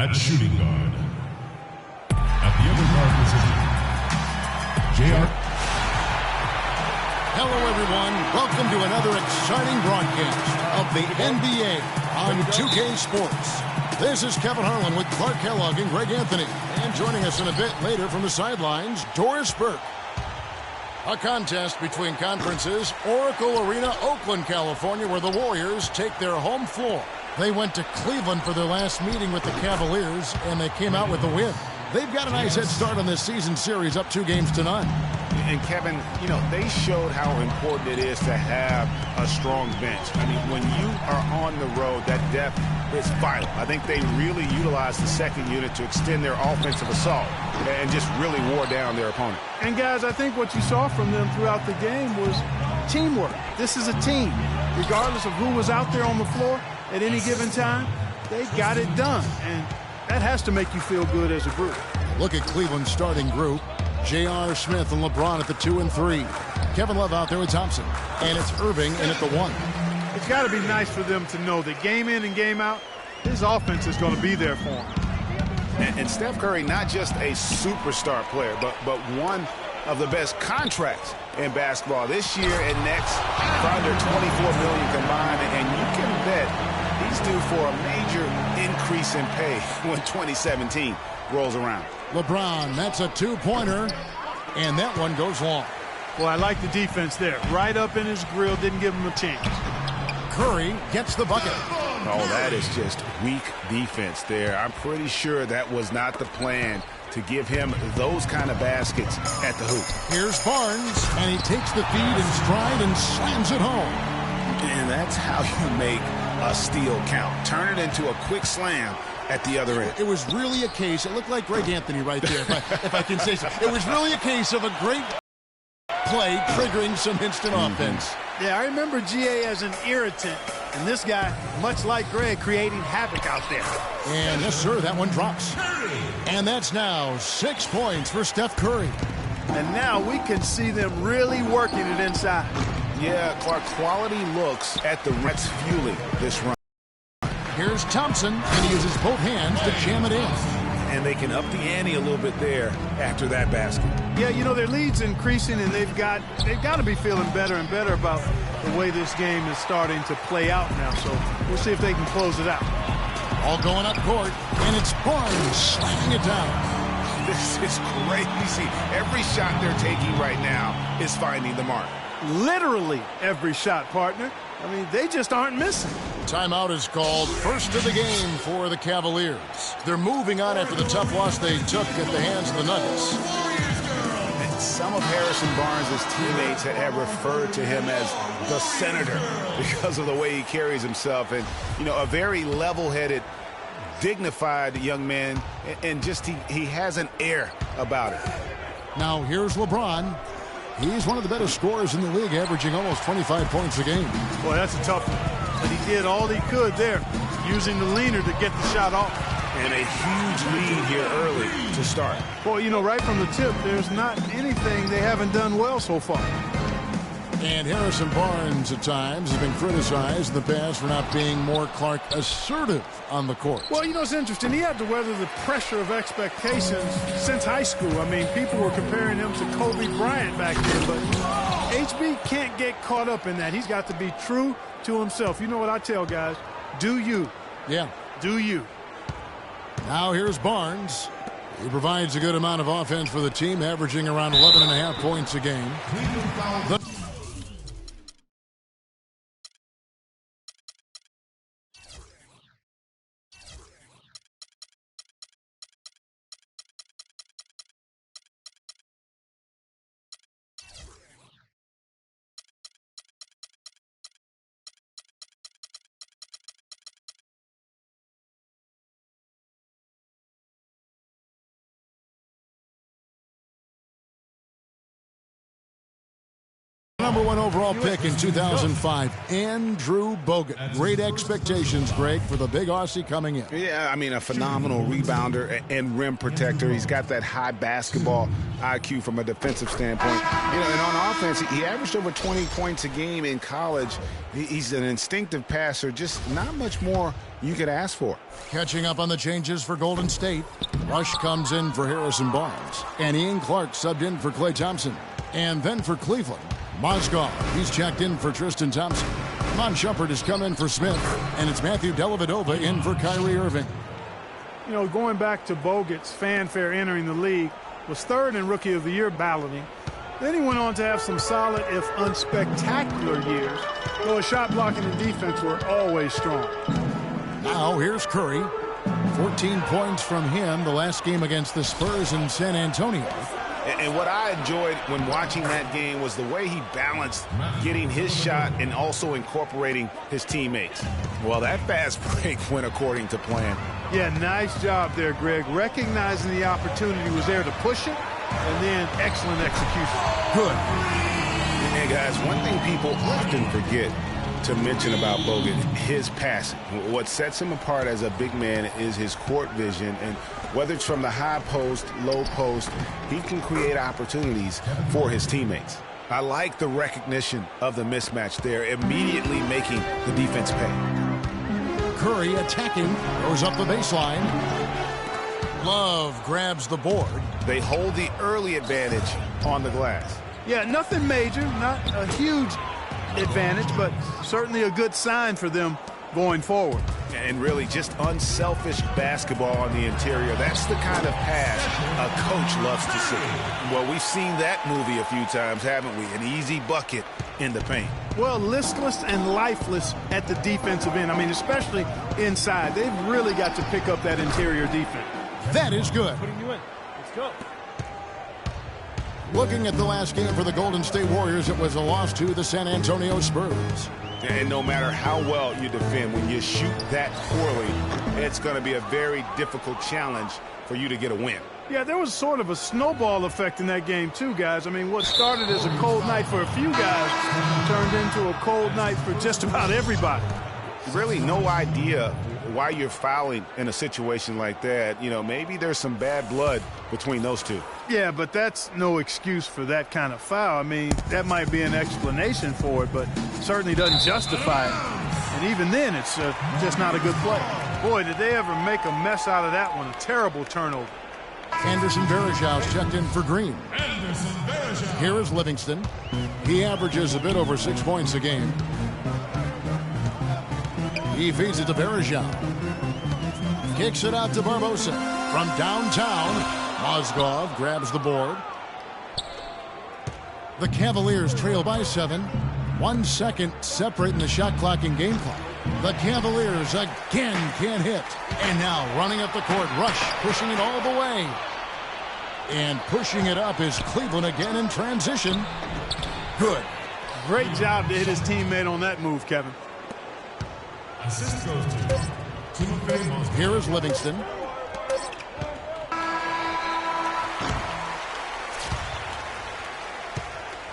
At shooting guard. At the other guard position, JR. Hello, everyone. Welcome to another exciting broadcast of the NBA on 2K Sports. This is Kevin Harlan with Clark Kellogg and Greg Anthony. And joining us in a bit later from the sidelines, Doris Burke. A contest between conferences, Oracle Arena, Oakland, California, where the Warriors take their home floor. They went to Cleveland for their last meeting with the Cavaliers, and they came out with a win. They've got a nice head start on this season series, up 2 games to none. And Kevin, you know, they showed how important it is to have a strong bench. I mean, when you are on the road, that depth is vital. I think they really utilized the second unit to extend their offensive assault and just really wore down their opponent. And guys, I think what you saw from them throughout the game was teamwork. This is a team. Regardless of who was out there on the floor at any given time, they got it done. And that has to make you feel good as a group. Look at Cleveland's starting group. J.R. Smith and LeBron at the 2 and 3. Kevin Love out there with Thompson. And it's Irving in at the 1. It's got to be nice for them to know that game in and game out, his offense is going to be there for him. And Steph Curry, not just a superstar player, but one of the best contracts in basketball this year and next, for under $24 million combined. And you can bet he's due for a major increase in pay when 2017 rolls around. LeBron, that's a 2-pointer, and that one goes long. Well, I like the defense there. Right up in his grill, didn't give him a chance. Curry gets the bucket. Oh, that is just weak defense there. I'm pretty sure that was not the plan to give him those kind of baskets at the hoop. Here's Barnes, and he takes the feed in stride and slams it home. And that's how you make a steal count. Turn it into a quick slam at the other end. It was really a case, it looked like Greg Anthony right there, if I can say so. It was really a case of a great play triggering some instant offense. Yeah, I remember GA as an irritant, and this guy, much like Greg, creating havoc out there. And yes, sir, that one drops. And that's now 6 points for Steph Curry. And now we can see them really working it inside. Yeah, Clark, quality looks at the Reds fueling this run. Here's Thompson, and he uses both hands to jam it in. And they can up the ante a little bit there after that basket. Yeah, you know, their lead's increasing, and they've got to be feeling better and better about the way this game is starting to play out now. So we'll see if they can close it out. All going up court, and it's Barnes slamming it down. This is crazy. Every shot they're taking right now is finding the mark. Literally every shot, partner. I mean, they just aren't missing. Timeout is called, first of the game for the Cavaliers. They're moving on after the tough loss they took at the hands of the Nuggets. And some of Harrison Barnes' teammates have referred to him as the senator because of the way he carries himself. And, you know, a very level-headed, dignified young man, and just he has an air about it. Now here's LeBron. He's one of the better scorers in the league, averaging almost 25 points a game. Boy, that's a tough one. But he did all he could there, using the leaner to get the shot off. And a huge lead here early to start. Boy, you know, right from the tip, there's not anything they haven't done well so far. And Harrison Barnes at times has been criticized in the past for not being more, Clark, assertive on the court. Well, you know, it's interesting. He had to weather the pressure of expectations since high school. I mean, people were comparing him to Kobe Bryant back then, but HB can't get caught up in that. He's got to be true to himself. You know what I tell guys? Do you. Yeah. Do you. Now here's Barnes. He provides a good amount of offense for the team, averaging around 11.5 points a game. #1 overall pick in 2005, Andrew Bogut. Great expectations, Greg, for the big Aussie coming in. Yeah, I mean, a phenomenal rebounder and rim protector. He's got that high basketball IQ from a defensive standpoint. You know, and on offense, he averaged over 20 points a game in college. He's an instinctive passer, just not much more you could ask for. Catching up on the changes for Golden State. Rush comes in for Harrison Barnes. And Ian Clark subbed in for Klay Thompson. And then for Cleveland, Mozgov. He's checked in for Tristan Thompson. Mon Shumpert has come in for Smith. And it's Matthew Dellavedova in for Kyrie Irving. You know, going back to Bogut's fanfare entering the league, was third in Rookie of the Year balloting. Then he went on to have some solid, if unspectacular years, though his shot blocking and defense were always strong. Now here's Curry. 14 points from him the last game against the Spurs in San Antonio. And what I enjoyed when watching that game was the way he balanced getting his shot and also incorporating his teammates. Well, that fast break went according to plan. Yeah, nice job there, Greg. Recognizing the opportunity was there to push it, and then excellent execution. Good. And guys, one thing people often forget to mention about Bogut, his passing. What sets him apart as a big man is his court vision, and whether it's from the high post, low post, he can create opportunities for his teammates. I like the recognition of the mismatch there, immediately making the defense pay. Curry attacking, goes up the baseline. Love grabs the board. They hold the early advantage on the glass. Yeah, nothing major, not a huge advantage, but certainly a good sign for them going forward. And really just unselfish basketball on the interior. That's the kind of pass a coach loves to see. Well, we've seen that movie a few times, haven't we? An easy bucket in the paint. Well, listless and lifeless at the defensive end. I mean, especially inside. They've really got to pick up that interior defense. That is good. Putting you in. Let's go. Looking at the last game for the Golden State Warriors, it was a loss to the San Antonio Spurs. And no matter how well you defend, when you shoot that poorly, it's going to be a very difficult challenge for you to get a win. Yeah, there was sort of a snowball effect in that game too, guys. I mean, what started as a cold night for a few guys turned into a cold night for just about everybody. Really no idea why you're fouling in a situation like that. You know, maybe there's some bad blood between those two. Yeah, but that's no excuse for that kind of foul. I mean, that might be an explanation for it, but certainly doesn't justify it. And even then, it's just not a good play. Boy, did they ever make a mess out of that one. A terrible turnover. Anderson Varejau's checked in for Green. Here is Livingston. He averages a bit over 6 points a game. He feeds it to Varejao. Kicks it out to Barbosa. From downtown, Mozgov grabs the board. The Cavaliers trail by 7. 1 second separating the shot clock and game clock. The Cavaliers again can't hit. And now running up the court, Rush pushing it all the way. And pushing it up is Cleveland again in transition. Good. Great job to hit his teammate on that move, Kevin. Assist goes to Timothy Mozgov. Here is Livingston.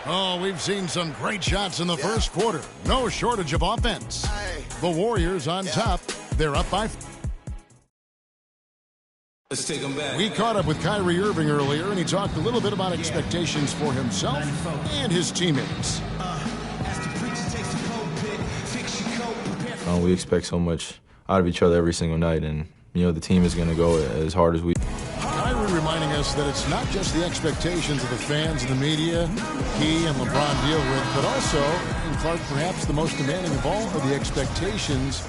Oh, we've seen some great shots in the first quarter. No shortage of offense. The Warriors on top. They're up by... Let's take them back. We caught up with Kyrie Irving earlier, and he talked a little bit about expectations for himself and his teammates. We expect so much out of each other every single night, and you know the team is going to go as hard as we. Kyrie reminding us that it's not just the expectations of the fans and the media he and LeBron deal with, but also, and Clark, perhaps the most demanding of all, are the expectations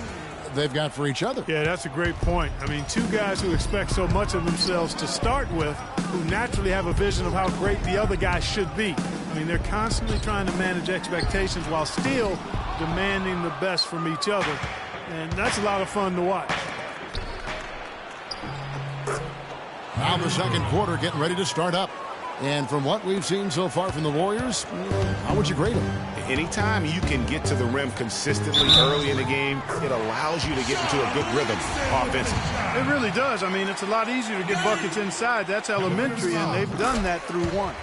they've got for each other. Yeah, that's a great point. I mean, two guys who expect so much of themselves to start with, who naturally have a vision of how great the other guy should be. I mean, they're constantly trying to manage expectations while still demanding the best from each other. And that's a lot of fun to watch. Now the second quarter getting ready to start up. And from what we've seen so far from the Warriors, how would you grade them? Anytime you can get to the rim consistently early in the game, it allows you to get into a good rhythm offensively. It really does. I mean, it's a lot easier to get buckets inside. That's elementary, and they've done that through one.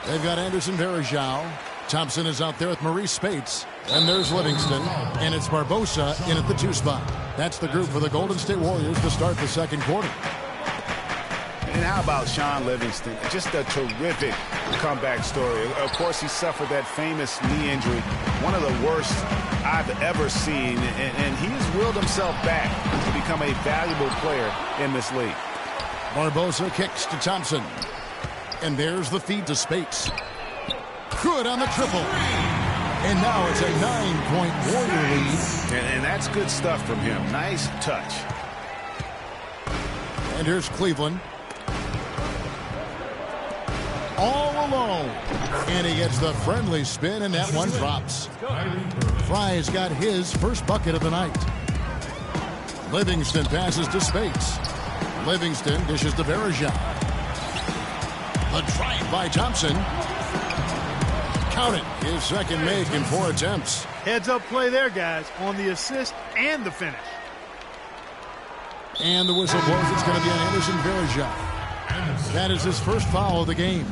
They've got Anderson Varejao. Thompson is out there with Maurice Spates. And there's Livingston. And it's Barbosa in at the 2 spot. That's the group for the Golden State Warriors to start the second quarter. And how about Sean Livingston? Just a terrific comeback story. Of course, he suffered that famous knee injury, one of the worst I've ever seen. And he has willed himself back to become a valuable player in this league. Barbosa kicks to Thompson. And there's the feed to Spates. Good on the triple. And now it's a 9-point Warrior lead. And that's good stuff from him. Nice touch. And here's Cleveland. All alone. And he gets the friendly spin, and that one drops. Fry's got his first bucket of the night. Livingston passes to Spates. Livingston dishes to Verajao. The drive by Thompson. Count it. His second make in 4 attempts. Heads-up play there, guys, on the assist and the finish. And the whistle blows. It's going to be on Anderson Verajao. That is his first foul of the game.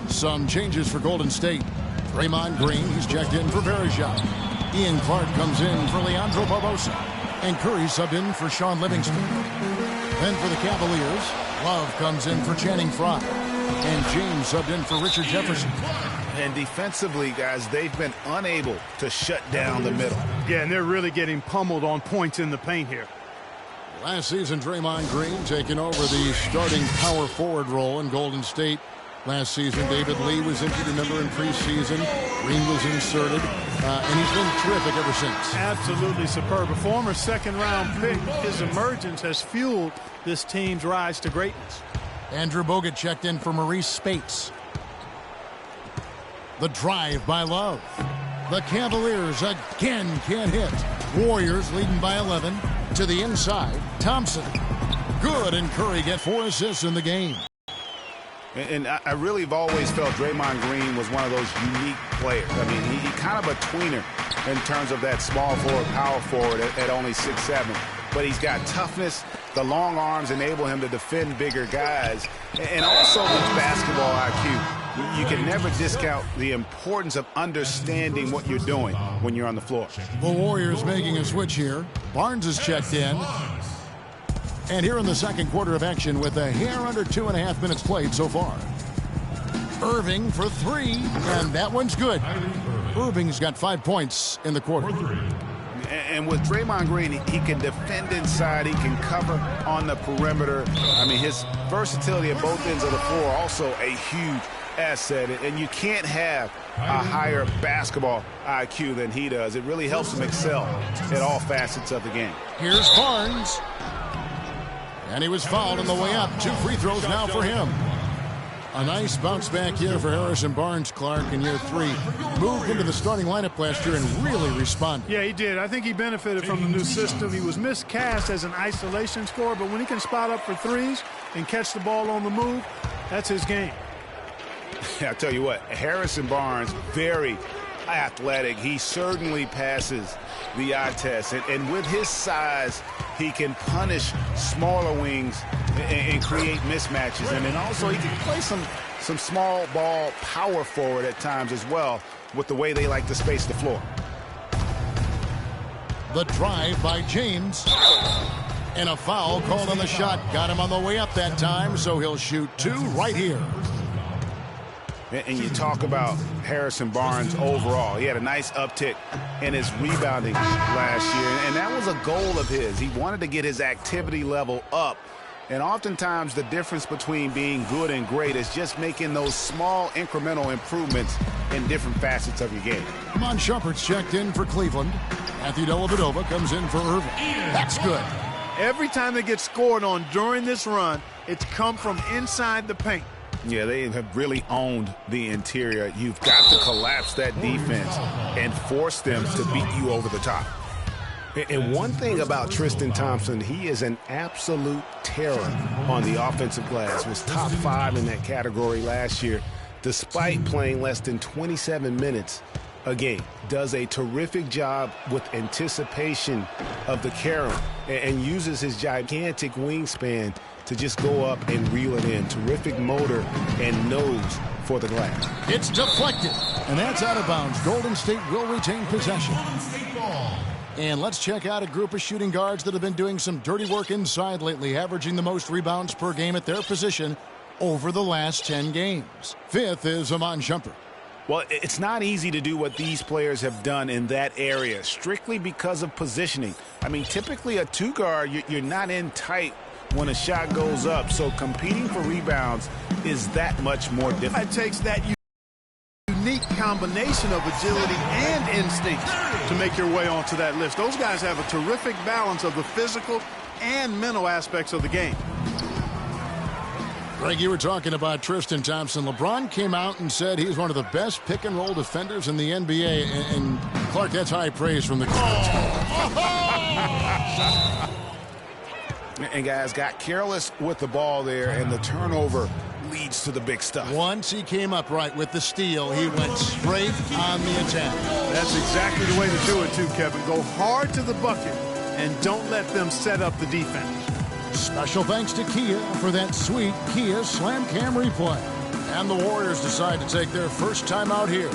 Some changes for Golden State. Draymond Green, he's checked in for Verajao. Ian Clark comes in for Leandro Barbosa. And Curry subbed in for Sean Livingston. Then for the Cavaliers, Love comes in for Channing Frye. And James subbed in for Richard Jefferson. And defensively, guys, they've been unable to shut down the middle. Yeah, and they're really getting pummeled on points in the paint here. Last season, Draymond Green taking over the starting power forward role in Golden State. Last season, David Lee was injured, remember, in preseason. Green was inserted, and he's been terrific ever since. Absolutely superb. A former second-round pick, his emergence has fueled this team's rise to greatness. Andrew Bogut checked in for Maurice Spates. The drive by Love. The Cavaliers again can't hit. Warriors leading by 11 to the inside. Thompson. Good, and Curry get 4 assists in the game. And I really have always felt Draymond Green was one of those unique players. I mean, he kind of a tweener in terms of that small forward, power forward at only 6'7". But he's got toughness. The long arms enable him to defend bigger guys. And also with basketball IQ. You can never discount the importance of understanding what you're doing when you're on the floor. The Warriors making a switch here. Barnes is checked in. And here in the second quarter of action with a hair under 2.5 minutes played so far. Irving for 3, and that one's good. Irving's got 5 points in the quarter. And with Draymond Green, he can defend inside. He can cover on the perimeter. I mean, his versatility at both ends of the floor also a huge asset. And you can't have a higher basketball IQ than he does. It really helps him excel at all facets of the game. Here's Barnes. And he was fouled on the way up. 2 free throws now for him. A nice bounce back here for Harrison Barnes, Clark, in year 3. Moved into the starting lineup last year and really responded. Yeah, he did. I think he benefited from the new system. He was miscast as an isolation scorer, but when he can spot up for threes and catch the ball on the move, that's his game. I tell you what, Harrison Barnes, very athletic. He certainly passes the eye test. And with his size, he can punish smaller wings and create mismatches. And then also he can play some small ball power forward at times as well with the way they like to space the floor. The drive by James. And a foul called on the shot. Got him on the way up that time, so he'll shoot 2 right here. And you talk about Harrison Barnes overall. He had a nice uptick in his rebounding last year, and that was a goal of his. He wanted to get his activity level up. And oftentimes the difference between being good and great is just making those small incremental improvements in different facets of your game. Iman Shumpert's checked in for Cleveland. Matthew Dellavedova comes in for Irving. That's good. Every time they get scored on during this run, it's come from inside the paint. Yeah, they have really owned the interior. You've got to collapse that defense and force them to beat you over the top. And one thing about Tristan Thompson, he is an absolute terror on the offensive glass. Was top 5 in that category last year, despite playing less than 27 minutes a game. Does a terrific job with anticipation of the carom and uses his gigantic wingspan to just go up and reel it in. Terrific motor and nose for the glass. It's deflected, and that's out of bounds. Golden State will retain possession. And let's check out a group of shooting guards that have been doing some dirty work inside lately, averaging the most rebounds per game at their position over the last 10 games. Fifth is Iman Shumpert. Well, it's not easy to do what these players have done in that area, strictly because of positioning. I mean, typically a two-guard, you're not in tight when a shot goes up, so competing for rebounds is that much more difficult. It takes that unique combination of agility and instinct to make your way onto that list. Those guys have a terrific balance of the physical and mental aspects of the game. Greg, you were talking about Tristan Thompson. LeBron came out and said he's one of the best pick-and-roll defenders in the NBA. And Clark, that's high praise from the coach. And guys got careless with the ball there, and the turnover leads to the big stuff. Once he came up right with the steal, he went straight on the attack. That's exactly the way to do it, too, Kevin. Go hard to the bucket and don't let them set up the defense. Special thanks to Kia for that sweet Kia Slam Cam replay. And the Warriors decide to take their first time out here.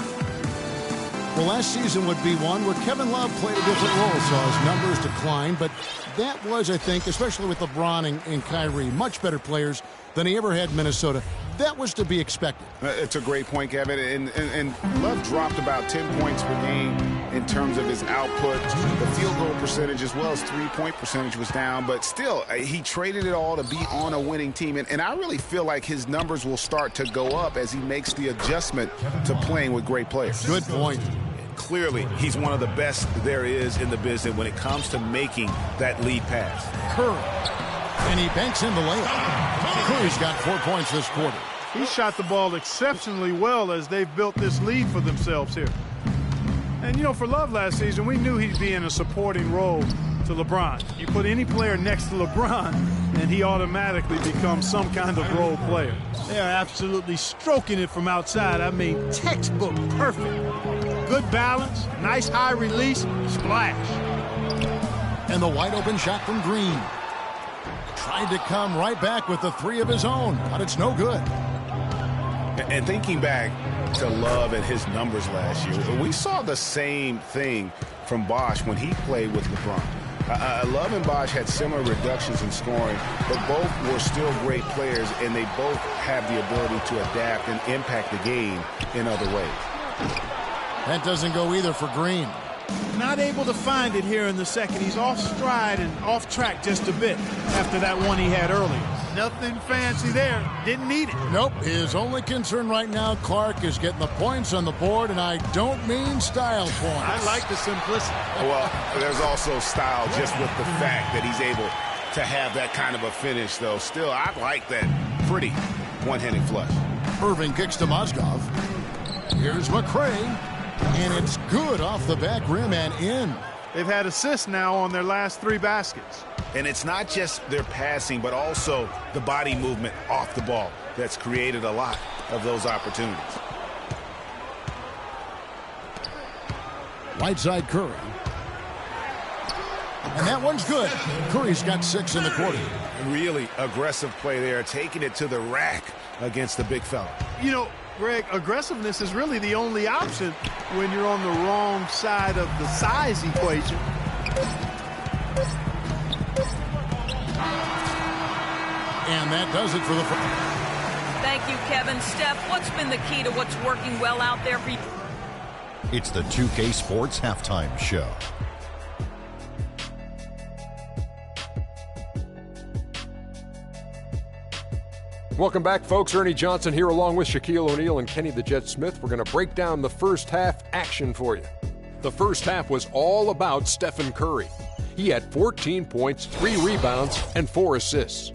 Well, last season would be one where Kevin Love played a different role, saw his numbers decline, but that was, I think, especially with LeBron and Kyrie, much better players than he ever had in Minnesota. That was to be expected. It's a great point, Kevin. And Love dropped about 10 points per game in terms of his output. The field goal percentage as well as three-point percentage was down. But still, he traded it all to be on a winning team. And I really feel like his numbers will start to go up as he makes the adjustment to playing with great players. Good point. Clearly, he's one of the best there is in the business when it comes to making that lead pass. Curry. And he banks in the layup. Curry's got 4 points this quarter. He shot the ball exceptionally well as they've built this lead for themselves here. And, you know, for Love last season, we knew he'd be in a supporting role to LeBron. You put any player next to LeBron, and he automatically becomes some kind of role player. They are absolutely stroking it from outside. I mean, textbook perfect. Good balance, nice high release, splash. And the wide open shot from Green. Tried to come right back with the three of his own, but it's no good. And thinking back to Love and his numbers last year, we saw the same thing from Bosh when he played with LeBron. Love and Bosh had similar reductions in scoring, but both were still great players, and they both have the ability to adapt and impact the game in other ways. That doesn't go either for Green. Not able to find it here in the second. He's off stride and off track just a bit after that one he had earlier. Nothing fancy there. Didn't need it. Nope. His only concern right now, Clark, is getting the points on the board, and I don't mean style points. I like the simplicity. Well, there's also style just with the fact that he's able to have that kind of a finish, though. Still, I like that pretty one-handed flush. Irving kicks to Mozgov. Here's McRae. And it's good off the back rim and in. They've had assists now on their last 3 baskets. And it's not just their passing, but also the body movement off the ball that's created a lot of those opportunities. Right side Curry. And that one's good. Curry's got 6 in the quarter. Really aggressive play there, taking it to the rack against the big fella. You know, Greg, aggressiveness is really the only option when you're on the wrong side of the size equation. And that does it for the... Thank you, Kevin. Steph, what's been the key to what's working well out there for you? It's the 2K Sports Halftime Show. Welcome back, folks. Ernie Johnson here along with Shaquille O'Neal and Kenny the Jet Smith. We're going to break down the first half action for you. The first half was all about Stephen Curry. He had 14 points, 3 rebounds, and 4 assists.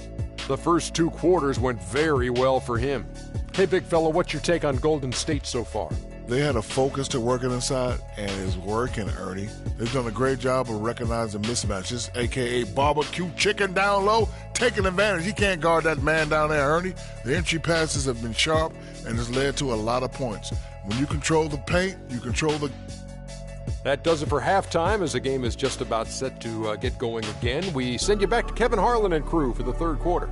The first 2 quarters went very well for him. Hey, big fella, what's your take on Golden State so far? They had a focus to working inside, and it's working, Ernie. They've done a great job of recognizing mismatches, a.k.a. barbecue chicken down low, taking advantage. He can't guard that man down there, Ernie. The entry passes have been sharp, and it's led to a lot of points. When you control the paint, you control the... That does it for halftime as the game is just about set to get going again. We send you back to Kevin Harlan and crew for the third quarter.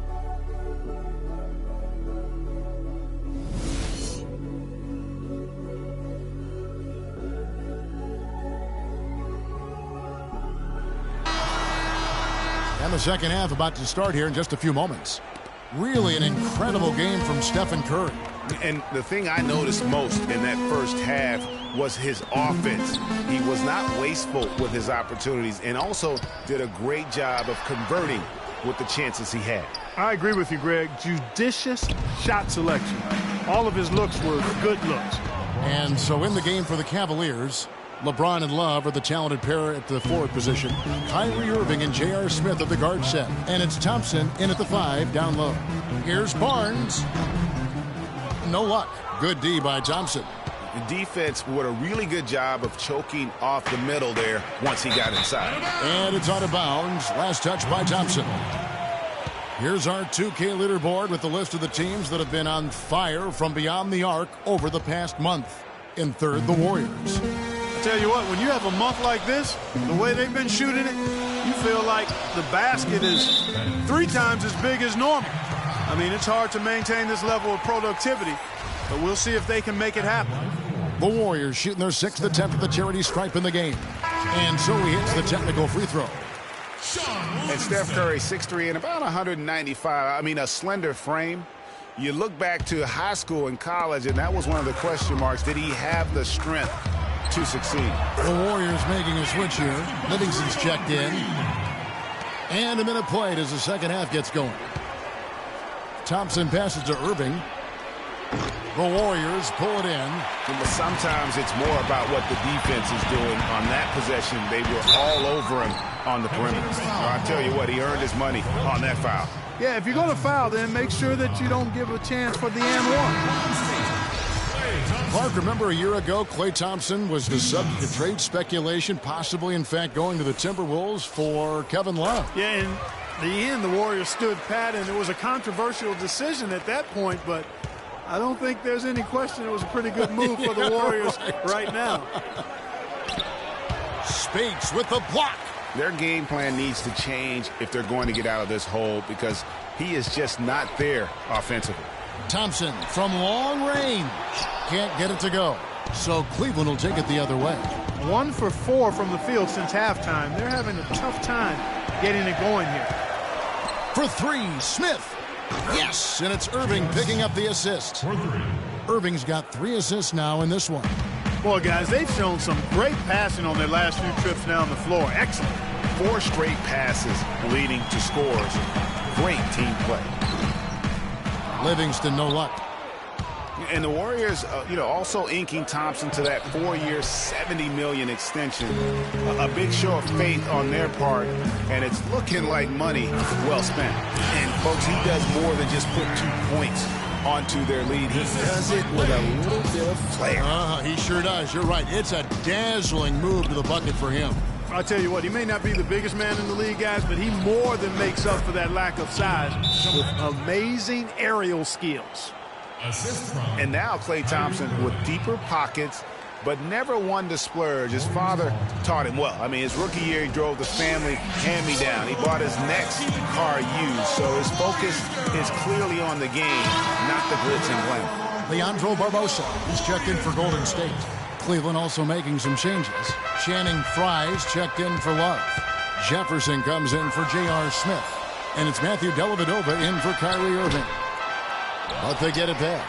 And the second half about to start here in just a few moments. Really an incredible game from Stephen Curry. And the thing I noticed most in that first half was his offense. He was not wasteful with his opportunities and also did a great job of converting with the chances he had. I agree with you, Greg. Judicious shot selection. All of his looks were good looks. And so in the game for the Cavaliers, LeBron and Love are the talented pair at the forward position. Kyrie Irving and J.R. Smith at the guard set. And it's Thompson in at the 5 down low. Here's Barnes. No luck. Good D by Thompson. The defense did a really good job of choking off the middle there once he got inside. And it's out of bounds. Last touch by Thompson. Here's our 2K leaderboard with the list of the teams that have been on fire from beyond the arc over the past month. In third, the Warriors. I tell you what, when you have a month like this, the way they've been shooting it, you feel like the basket is 3 times as big as normal. I mean, it's hard to maintain this level of productivity, but we'll see if they can make it happen. The Warriors shooting their 6th attempt at the charity stripe in the game. And so he hits the technical free throw. And Steph Curry, 6'3" and about 195. I mean, a slender frame. You look back to high school and college, and that was one of the question marks. Did he have the strength to succeed? The Warriors making a switch here. Livingston's checked in. And a minute played as the second half gets going. Thompson passes to Irving. The Warriors pull it in. But sometimes it's more about what the defense is doing on that possession. They were all over him on the perimeter. I tell you what, he earned his money on that foul. Yeah, if you're going to foul, then make sure that you don't give a chance for the and one. Clark, remember a year ago, Klay Thompson was the subject of trade speculation, possibly, in fact, going to the Timberwolves for Kevin Love. Yeah, in the end, the Warriors stood pat, and it was a controversial decision at that point, but I don't think there's any question it was a pretty good move for the Warriors right now. Spates with the block. Their game plan needs to change if they're going to get out of this hole because he is just not there offensively. Thompson from long range. Can't get it to go. So Cleveland will take it the other way. 1 for 4 from the field since halftime. They're having a tough time getting it going here. For 3, Smith. Yes, and it's Irving picking up the assist. Irving's got 3 assists now in this one. Boy, guys, they've shown some great passing on their last few trips down the floor. Excellent. 4 straight passes leading to scores. Great team play. Livingston, no luck. And the Warriors, also inking Thompson to that 4-year, $70 million extension. A big show of faith on their part, and it's looking like money well spent. And, folks, he does more than just put 2 points onto their lead. He does it with a little bit of flair. He sure does. You're right. It's a dazzling move to the bucket for him. I'll tell you what, he may not be the biggest man in the league, guys, but he more than makes up for that lack of size with amazing aerial skills. And now Klay Thompson with deeper pockets, but never one to splurge. His father taught him well. I mean, his rookie year, he drove the family hand-me-down. He bought his next car used, so his focus is clearly on the game, not the glitz and glam. Leandro Barbosa, he's checked in for Golden State. Cleveland also making some changes. Channing Frye's checked in for Love. Jefferson comes in for J.R. Smith. And it's Matthew Dellavedova in for Kyrie Irving. But they get it back.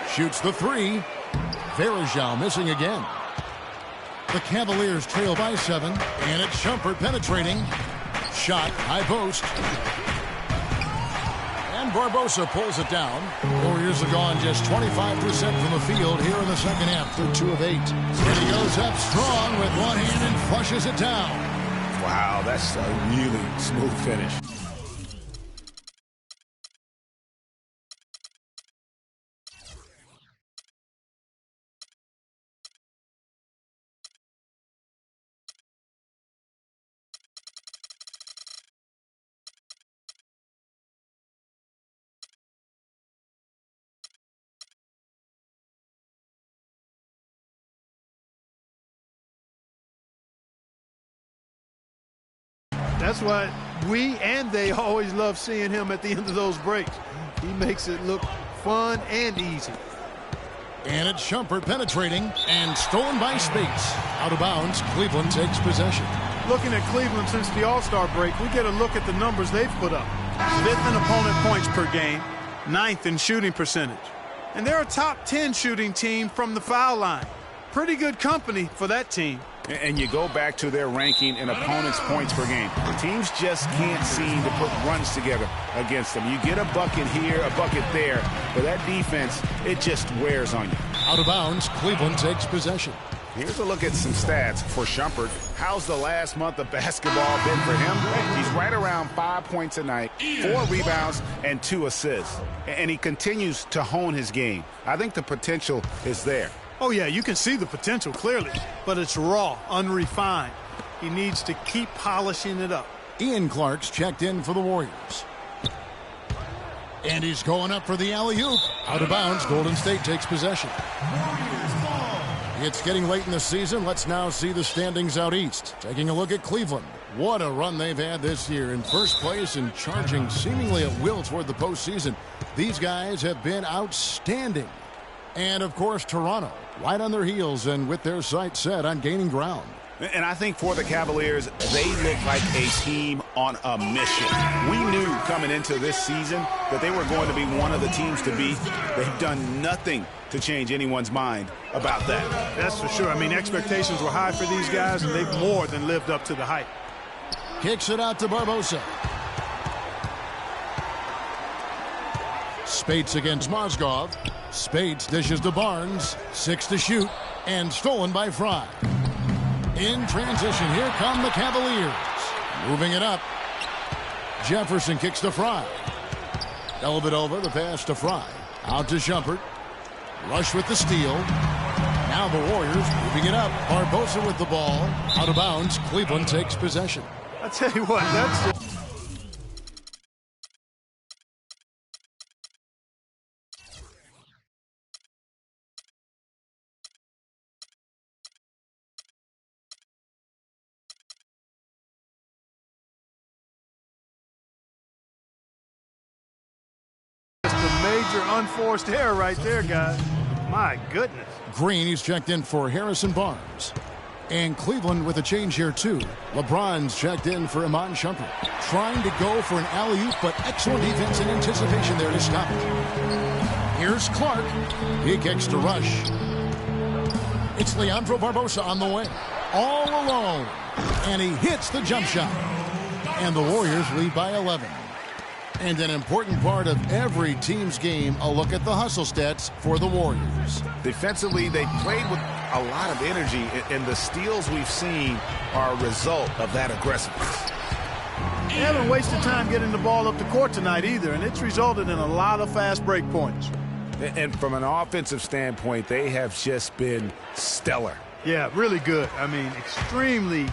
Shoots the 3. Varejao missing again. The Cavaliers trail by 7. And it's Shumpert penetrating. Shot, high post. And Barbosa pulls it down. Warriors have gone just 25% from the field here in the second half. They're 2 of 8. And he goes up strong with one hand and flushes it down. Wow, that's a really smooth finish. That's why we and they always love seeing him at the end of those breaks. He makes it look fun and easy. And it's Shumpert penetrating and stolen by Spates. Out of bounds, Cleveland takes possession. Looking at Cleveland since the All-Star break, we get a look at the numbers they've put up. 5th in opponent points per game, 9th in shooting percentage. And they're a top 10 shooting team from the foul line. Pretty good company for that team. And you go back to their ranking in opponents' points per game. Teams just can't seem to put runs together against them. You get a bucket here, a bucket there, but that defense, it just wears on you. Out of bounds, Cleveland takes possession. Here's a look at some stats for Shumpert. How's the last month of basketball been for him? He's right around 5 points a night, 4 rebounds, and 2 assists. And he continues to hone his game. I think the potential is there. Oh, yeah, you can see the potential clearly, but it's raw, unrefined. He needs to keep polishing it up. Ian Clark's checked in for the Warriors. And he's going up for the alley-oop. Out of bounds, Golden State takes possession. It's getting late in the season. Let's now see the standings out east. Taking a look at Cleveland. What a run they've had this year. In first place and charging seemingly at will toward the postseason. These guys have been outstanding. And, of course, Toronto, right on their heels and with their sights set on gaining ground. And I think for the Cavaliers, they look like a team on a mission. We knew coming into this season that they were going to be one of the teams to beat. They've done nothing to change anyone's mind about that. That's for sure. I mean, expectations were high for these guys, and they've more than lived up to the hype. Kicks it out to Barbosa. Spates against Mozgov. Spates dishes to Barnes. 6 to shoot. And stolen by Fry. In transition, here come the Cavaliers. Moving it up. Jefferson kicks to Fry. Dellavedova, the pass to Fry. Out to Shumpert. Rush with the steal. Now the Warriors moving it up. Barbosa with the ball. Out of bounds. Cleveland takes possession. I tell you what, that's major unforced error right there, guys. My goodness. Green, he's checked in for Harrison Barnes. And Cleveland with a change here, too. LeBron's checked in for Iman Shumpert. Trying to go for an alley-oop, but excellent defense and anticipation there to stop it. Here's Clark. He kicks to Rush. It's Leandro Barbosa on the way. All alone. And he hits the jump shot. And the Warriors lead by 11. And an important part of every team's game, a look at the hustle stats for the Warriors. Defensively, they played with a lot of energy, and the steals we've seen are a result of that aggressiveness. They haven't wasted time getting the ball up the court tonight either, and it's resulted in a lot of fast break points. And from an offensive standpoint, they have just been stellar. Yeah, really good. I mean, extremely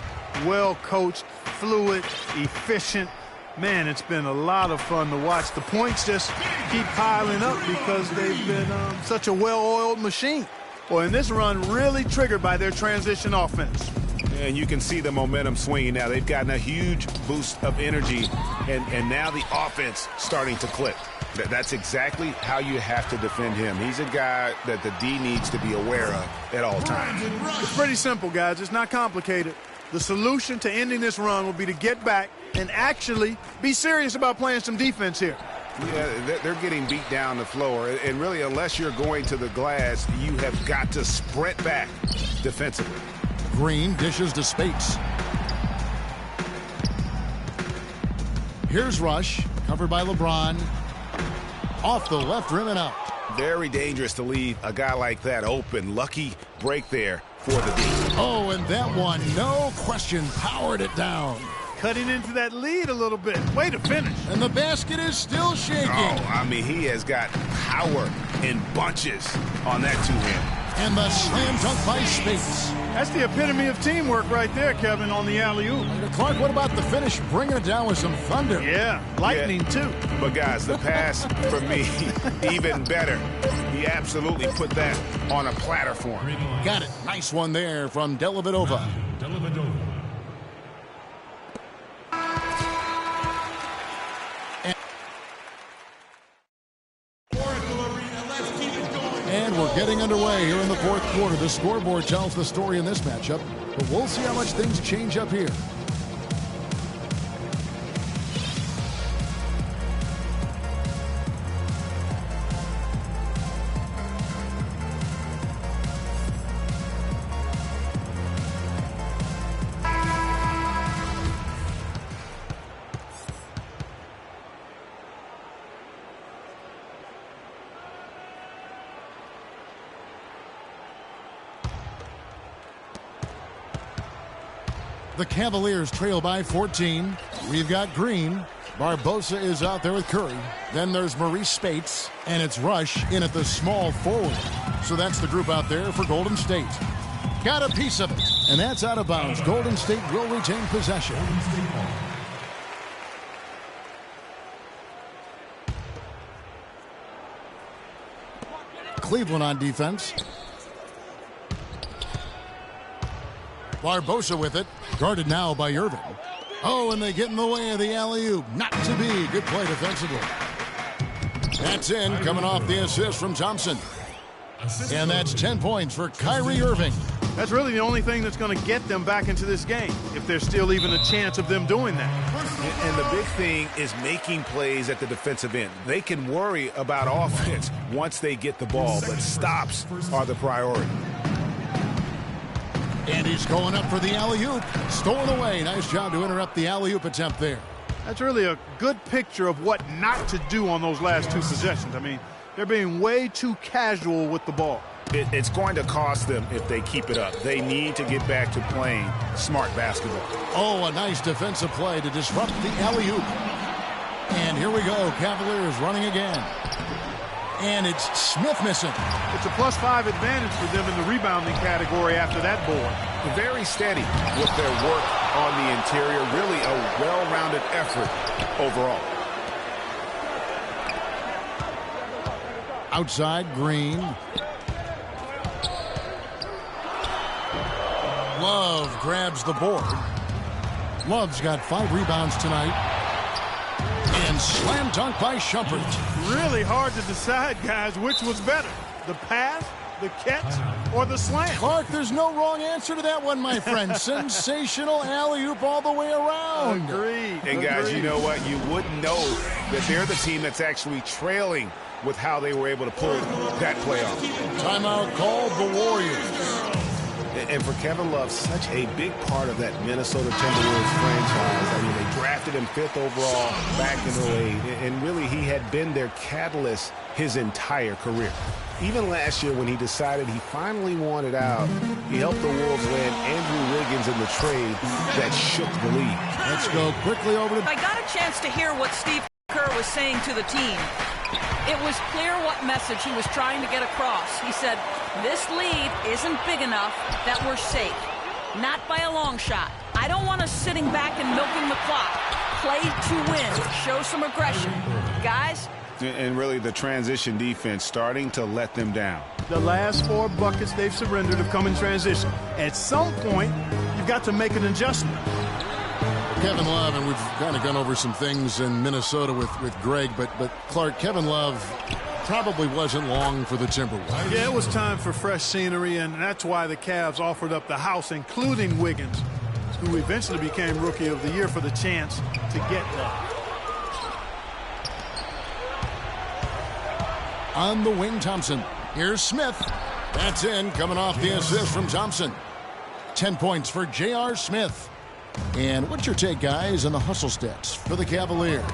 well coached, fluid, efficient. Man, it's been a lot of fun to watch. The points just keep piling up because they've been such a well-oiled machine. Well, and this run really triggered by their transition offense. And you can see the momentum swinging now. They've gotten a huge boost of energy, and now the offense starting to click. That's exactly how you have to defend him. He's a guy that the D needs to be aware of at all times. It's pretty simple, guys. It's not complicated. The solution to ending this run will be to get back and actually be serious about playing some defense here. Yeah, they're getting beat down the floor. And really, unless you're going to the glass, you have got to sprint back defensively. Green dishes to Spates. Here's Rush, covered by LeBron. Off the left rim and out. Very dangerous to leave a guy like that open. Lucky break there for the D. Oh, and that one, no question, powered it down. Cutting into that lead a little bit. Way to finish. And the basket is still shaking. Oh, I mean, he has got power in bunches on that two-hand. And the slam dunk by Spates. That's the epitome of teamwork right there, Kevin, on the alley-oop. Clark, what about the finish? Bringing it down with some thunder. Yeah, lightning too. But, guys, the pass, for me, even better. He absolutely put that on a platter for him. Got it. Nice one there from Dellavedova. And we're getting underway here in the fourth quarter. The scoreboard tells the story in this matchup, but we'll see how much things change up here. The Cavaliers trail by 14. We've got Green. Barbosa is out there with Curry. Then there's Maurice Spates, and it's Rush in at the small forward. So that's the group out there for Golden State. Got a piece of it, and that's out of bounds. Golden State will retain possession. Cleveland on defense. Barbosa with it. Guarded now by Irving. Oh, and they get in the way of the alley-oop. Not to be. Good play defensively. That's in, coming off the assist from Thompson. And that's 10 points for Kyrie Irving. That's really the only thing that's going to get them back into this game, if there's still even a chance of them doing that. And the big thing is making plays at the defensive end. They can worry about offense once they get the ball, but stops are the priority. And he's going up for the alley-oop. Stolen away. Nice job to interrupt the alley-oop attempt there. That's really a good picture of what not to do on those last two possessions. I mean, they're being way too casual with the ball. It's going to cost them if they keep it up. They need to get back to playing smart basketball. Oh, a nice defensive play to disrupt the alley-oop. And here we go. Cavaliers running again. And it's Smith missing. It's a +5 advantage for them in the rebounding category after that board. Very steady with their work on the interior. Really a well-rounded effort overall. Outside, Green. Love grabs the board. Love's got 5 rebounds tonight. And slam dunk by Shumpert. Really hard to decide, guys, which was better. The pass, the catch, or the slam? Clark, there's no wrong answer to that one, my friend. Sensational alley-oop all the way around. Agreed. And guys, you know what? You wouldn't know that they're the team that's actually trailing with how they were able to pull that play off. Timeout called the Warriors. And for Kevin Love, such a big part of that Minnesota Timberwolves franchise. I mean, they drafted him 5th overall back in 08, and really he had been their catalyst his entire career. Even last year when he decided he finally wanted out, he helped the Wolves land Andrew Wiggins in the trade that shook the league. Let's go quickly over to... I got a chance to hear what Steve Kerr was saying to the team. It was clear what message he was trying to get across. He said, this lead isn't big enough that we're safe. Not by a long shot. I don't want us sitting back and milking the clock. Play to win. Show some aggression. Guys? And really the transition defense starting to let them down. The last 4 buckets they've surrendered have come in transition. At some point, you've got to make an adjustment. Kevin Love, and we've kind of gone over some things in Minnesota with Greg, but Clark, Kevin Love probably wasn't long for the Timberwolves. Yeah, it was time for fresh scenery, and that's why the Cavs offered up the house, including Wiggins, who eventually became Rookie of the Year, for the chance to get Love. On the wing, Thompson. Here's Smith. That's in, coming off the assist from Thompson. 10 points for J.R. Smith. And what's your take, guys, on the hustle steps for the Cavaliers?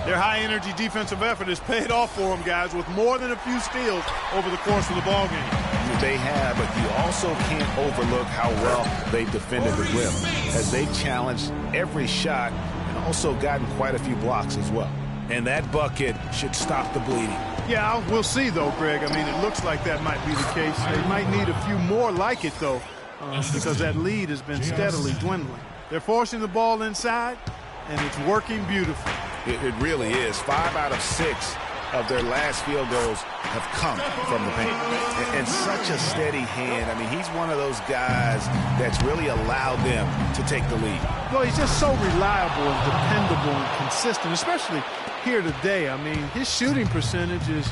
Their high-energy defensive effort has paid off for them, guys, with more than a few steals over the course of the ballgame. They have, but you also can't overlook how well they've defended the rim, as they've challenged every shot and also gotten quite a few blocks as well. And that bucket should stop the bleeding. Yeah, we'll see, though, Greg. I mean, it looks like that might be the case. They might need a few more like it, though, because that lead has been steadily dwindling. They're forcing the ball inside, and it's working beautifully. It really is. 5 out of 6 of their last field goals have come from the paint. And such a steady hand. I mean, he's one of those guys that's really allowed them to take the lead. Well, he's just so reliable and dependable and consistent, especially here today. I mean, his shooting percentage is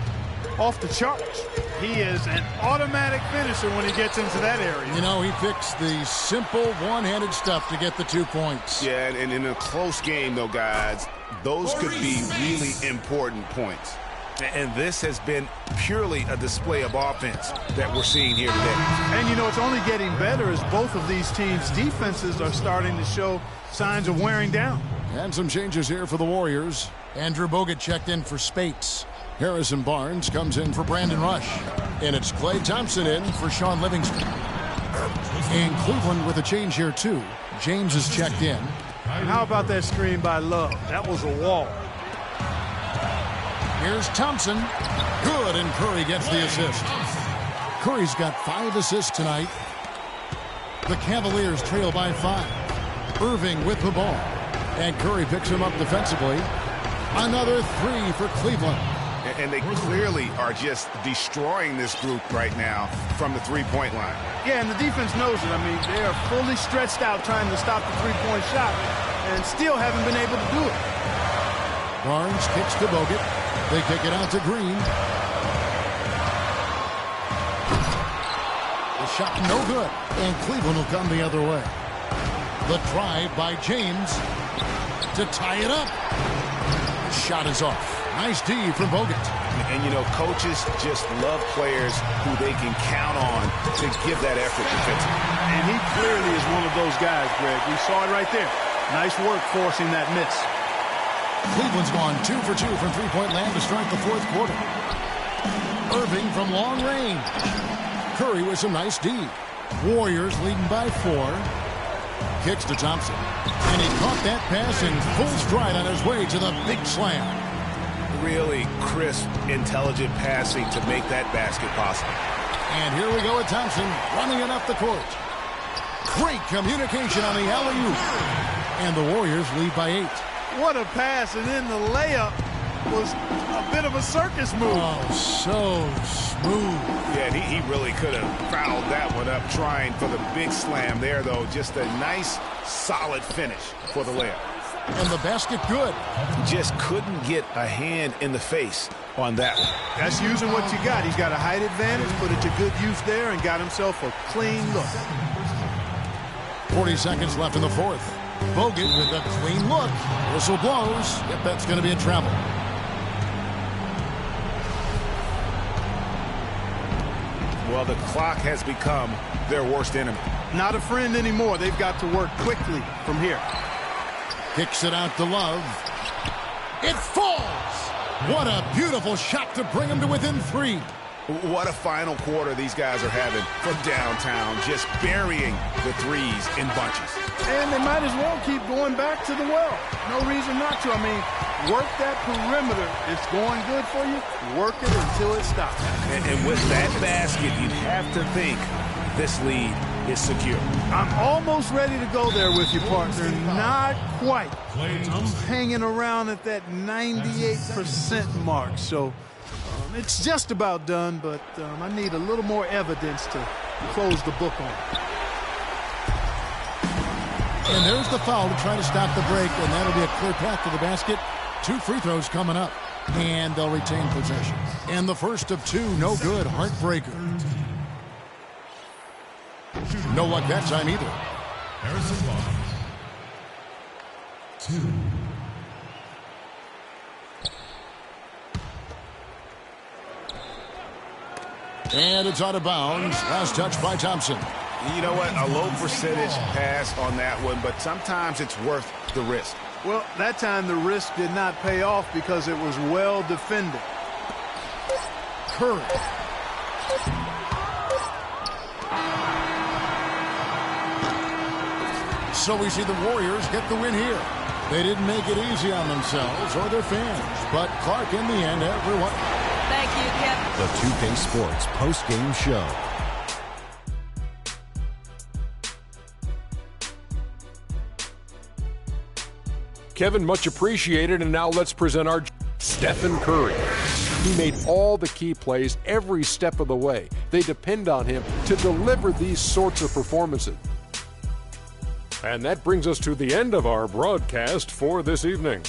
off the charts. He is an automatic finisher when he gets into that area. You know, he fixed the simple one-handed stuff to get the 2 points. Yeah, and in a close game, though, guys, those could be really important points. And this has been purely a display of offense that we're seeing here today. And, you know, it's only getting better as both of these teams' defenses are starting to show signs of wearing down. And some changes here for the Warriors. Andrew Bogut checked in for Spates. Harrison Barnes comes in for Brandon Rush. And it's Klay Thompson in for Sean Livingston. And Cleveland with a change here, too. James is checked in. And how about that screen by Love? That was a wall. Here's Thompson. Good, and Curry gets the assist. Curry's got 5 assists tonight. The Cavaliers trail by 5. Irving with the ball. And Curry picks him up defensively. Another 3 for Cleveland. And they clearly are just destroying this group right now from the three-point line. Yeah, and the defense knows it. I mean, they are fully stretched out trying to stop the three-point shot and still haven't been able to do it. Barnes kicks to Bogut. They kick it out to Green. The shot no good, and Cleveland will come the other way. The drive by James to tie it up. The shot is off. Nice D from Bogut. And, you know, coaches just love players who they can count on to give that effort defensively. And he clearly is one of those guys, Greg. We saw it right there. Nice work forcing that miss. Cleveland's gone 2 for 2 from three-point land to start the 4th quarter. Irving from long range. Curry with some nice D. Warriors leading by 4. Kicks to Thompson. And he caught that pass in full stride on his way to the big slam. Really crisp, intelligent passing to make that basket possible. And here we go with Thompson running it up the court. Great communication on the alley-oop. And the Warriors lead by 8. What a pass, and then the layup was a bit of a circus move. Oh, so smooth. Yeah, he really could have fouled that one up trying for the big slam there, though. Just a nice, solid finish for the layup. And the basket good. Just couldn't get a hand in the face on that one. That's using what you got. He's got a height advantage, put it to good use there, and got himself a clean look. 40 seconds left in the 4th. Bogut with a clean look. Whistle blows. Yep, that's going to be a travel. Well, the clock has become their worst enemy. Not a friend anymore. They've got to work quickly from here. Kicks it out to Love. It falls! What a beautiful shot to bring him to within 3. What a final quarter these guys are having from downtown, just burying the threes in bunches. And they might as well keep going back to the well. No reason not to. I mean, work that perimeter. It's going good for you. Work it until it stops. And with that basket, you'd have to think this lead is secure. I'm almost ready to go there with you, partner. Not quite. I'm hanging around at that 98% mark. So it's just about done, but I need a little more evidence to close the book on. And there's the foul to try to stop the break, and that'll be a clear path to the basket. 2 free throws coming up, and they'll retain possession. And the first of 2, no good, heartbreaker. No luck that time either. Harrison Barnes. 2. And it's out of bounds. Last touch by Thompson. You know what? A low percentage pass on that one, but sometimes it's worth the risk. Well, that time the risk did not pay off because it was well defended. Curry. So we see the Warriors get the win here. They didn't make it easy on themselves or their fans, but Clark in the end, everyone. Thank you, Kevin. The 2K Sports post-game show. Kevin, much appreciated, and now let's present our Stephen Curry. He made all the key plays every step of the way. They depend on him to deliver these sorts of performances. And that brings us to the end of our broadcast for this evening.